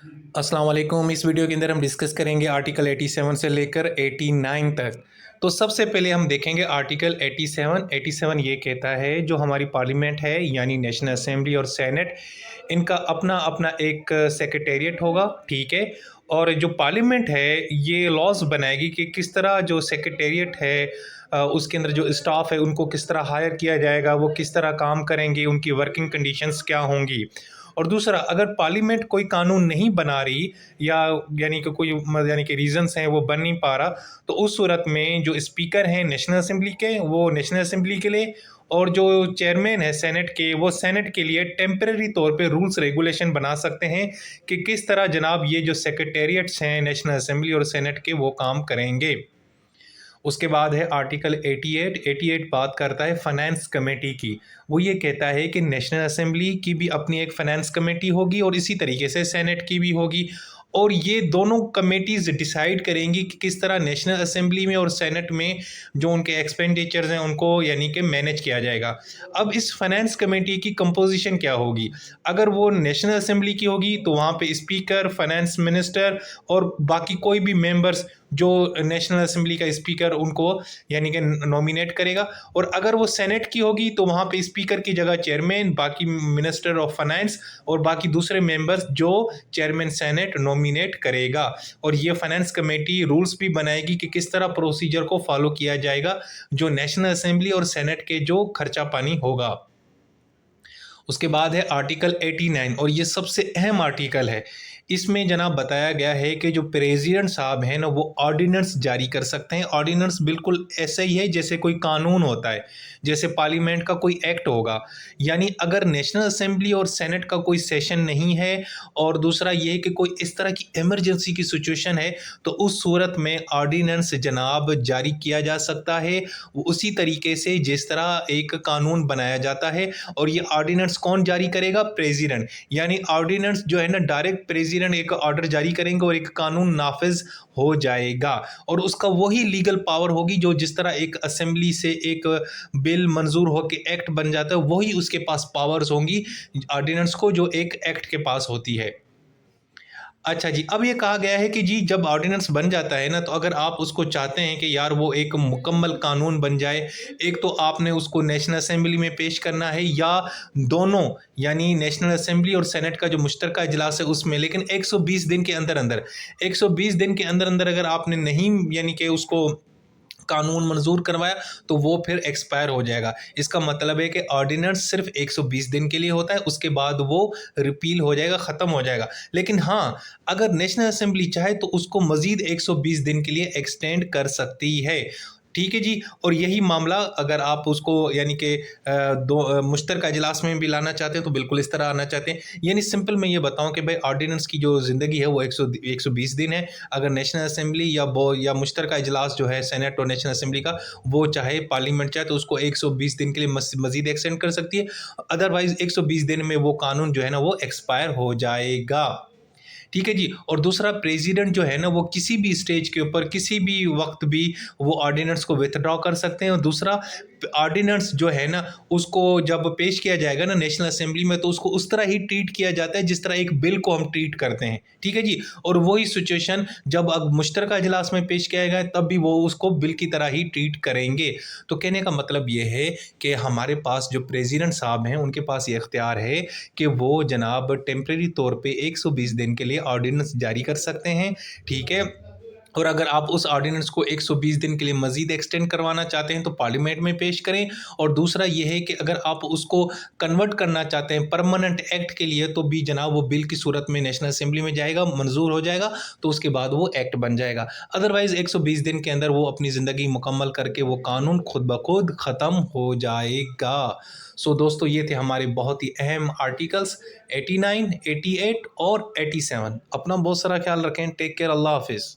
अस्सलाम वालेकुम। इस वीडियो के अंदर हम डिस्कस करेंगे आर्टिकल 87 से लेकर 89 तक। तो सबसे पहले हम देखेंगे आर्टिकल 87 ये कहता है जो हमारी पार्लियामेंट है यानी नेशनल असेंबली और सेनेट, इनका अपना अपना एक सेक्रेटेरिएट होगा, ठीक है। और जो पार्लियामेंट है ये लॉज बनाएगी कि किस तरह जो सेक्रेटेरिएट है उसके अंदर जो स्टाफ है उनको किस तरह हायर किया जाएगा, वो किस तरह काम करेंगे, उनकी वर्किंग कंडीशंस क्या होंगी। और दूसरा, अगर पार्लियामेंट कोई कानून नहीं बना रही या यानी कि कोई यानी कि रीजंस हैं वो बन नहीं पा रहा, तो उस सूरत में जो स्पीकर हैं नेशनल असेंबली के वो नेशनल असेंबली के लिए, और जो चेयरमैन है सेनेट के वो सेनेट के लिए टेम्परेरी तौर पे रूल्स रेगुलेशन बना सकते हैं कि किस तरह जनाब ये जो सेक्रेटेरिएट्स हैं नेशनल असेंबली और सेनेट के वो काम करेंगे। उसके बाद है आर्टिकल 88 बात करता है फाइनेंस कमेटी की। वो ये कहता है कि नेशनल असेंबली की भी अपनी एक फाइनेंस कमेटी होगी और इसी तरीके से सेनेट की भी होगी, और ये दोनों कमेटीज़ डिसाइड करेंगी कि किस तरह नेशनल असेंबली में और सेनेट में जो उनके एक्सपेंडिचर्स हैं उनको यानी कि मैनेज किया जाएगा। अब इस फाइनेंस कमेटी की कंपोजिशन क्या होगी? अगर वो नेशनल असेंबली की होगी तो वहाँ पे स्पीकर, फाइनेंस मिनिस्टर और बाकी कोई भी मेंबर्स जो नेशनल असेंबली का स्पीकर उनको यानी कि नॉमिनेट करेगा। और अगर वो सेनेट की होगी तो वहाँ पे स्पीकर की जगह चेयरमैन, बाकी मिनिस्टर ऑफ फाइनेंस और बाकी दूसरे मेंबर्स जो चेयरमैन सेनेट नॉमिनेट करेगा। और ये फाइनेंस कमेटी रूल्स भी बनाएगी कि किस तरह प्रोसीजर को फॉलो किया जाएगा जो नेशनल असेंबली और सेनेट के जो खर्चा पानी होगा। उसके बाद है आर्टिकल 89, और ये सबसे अहम आर्टिकल है। इसमें जनाब बताया गया है कि जो प्रेसिडेंट साहब हैं ना वो ऑर्डिनेंस जारी कर सकते हैं। ऑर्डिनेंस बिल्कुल ऐसा ही है जैसे कोई कानून होता है, जैसे पार्लियामेंट का कोई एक्ट होगा। यानी अगर नेशनल असेंबली और सेनेट का कोई सेशन नहीं है और दूसरा ये है कि कोई इस तरह की इमरजेंसी की सिचुएशन है, तो उस सूरत में ऑर्डिनेंस जनाब जारी किया जा सकता है वो उसी तरीके से जिस तरह एक कानून बनाया जाता है। और ये ऑर्डिनेंस कौन जारी करेगा? प्रेसिडेंट। यानी ऑर्डिनेंस जो है ना डायरेक्ट प्रेसिडेंट एक ऑर्डर जारी करेंगे और एक कानून नाफिज हो जाएगा, और उसका वही लीगल पावर होगी जो जिस तरह एक असेंबली से एक बिल मंजूर होकर एक्ट बन जाता है वही उसके पास पावर्स होंगी ऑर्डिनेंस को जो एक एक्ट के पास होती है। अच्छा जी, अब ये कहा गया है कि जी जब ऑर्डिनेंस बन जाता है ना, तो अगर आप उसको चाहते हैं कि यार वो एक मुकम्मल कानून बन जाए, एक तो आपने उसको नेशनल असेंबली में पेश करना है या दोनों यानी नेशनल असेंबली और सेनेट का जो मुश्तरका इजलास है उसमें, लेकिन 120 दिन के अंदर अंदर 120 दिन के अंदर अंदर अगर आपने नहीं यानी कि उसको कानून मंजूर करवाया तो वो फिर एक्सपायर हो जाएगा। इसका मतलब है कि ऑर्डिनेंस सिर्फ 120 दिन के लिए होता है, उसके बाद वो रिपील हो जाएगा, ख़त्म हो जाएगा। लेकिन हाँ, अगर नेशनल असेंबली चाहे तो उसको मज़ीद 120 दिन के लिए एक्सटेंड कर सकती है। ठीक है जी। और यही मामला अगर आप उसको यानी कि मुश्तरका इजलास में भी लाना चाहते हैं तो बिल्कुल इस तरह आना चाहते हैं। यानी सिंपल मैं ये बताऊं कि भाई ऑर्डिनेंस की जो ज़िंदगी है वो 120 दिन है। अगर नेशनल असेंबली या मुश्तरका इजलास जो है सेनेट और नेशनल असेंबली का, वो चाहे पार्लियामेंट चाहे तो उसको 120 दिन के लिए मज़ीद एक्सटेंड कर सकती है। अदरवाइज़ 120 दिन में वो कानून जो है ना वो एक्सपायर हो जाएगा। ठीक है जी। और दूसरा, प्रेसिडेंट जो है ना वो किसी भी स्टेज के ऊपर किसी भी वक्त भी वो ऑर्डिनेंस को विथड्रॉ कर सकते हैं। और दूसरा, ऑर्डिनेंस जो है ना उसको जब पेश किया जाएगा ना नेशनल असेंबली में तो उसको उस तरह ही ट्रीट किया जाता है जिस तरह एक बिल को हम ट्रीट करते हैं। ठीक है जी। और वही सिचुएशन जब अब मुश्तरका इजलास में पेश किया जाएगा तब भी वो उसको बिल की तरह ही ट्रीट करेंगे। तो कहने का मतलब ये है कि हमारे पास जो प्रेसिडेंट साहब हैं उनके पास ये इख्तियार है कि वो जनाब टेम्परेरी तौर पे 120 दिन के लिए ऑर्डिनेंस जारी कर सकते हैं। ठीक है। और अगर आप उस ऑर्डिनेंस को 120 दिन के लिए मज़ीद एक्सटेंड करवाना चाहते हैं तो पार्लियामेंट में पेश करें। और दूसरा ये है कि अगर आप उसको कन्वर्ट करना चाहते हैं परमानेंट एक्ट के लिए तो भी जनाब वो बिल की सूरत में नेशनल असेंबली में जाएगा, मंजूर हो जाएगा, तो उसके बाद वो एक्ट बन जाएगा। अदरवाइज़ 120 दिन के अंदर वो अपनी ज़िंदगी मुकम्मल करके वो कानून खुद ब खुद ख़त्म हो जाएगा। सो दोस्तों, ये थे हमारे बहुत ही अहम आर्टिकल्स 89, 88 और 87। अपना बहुत सारा ख्याल रखें। Take care. अल्लाह हाफिज़।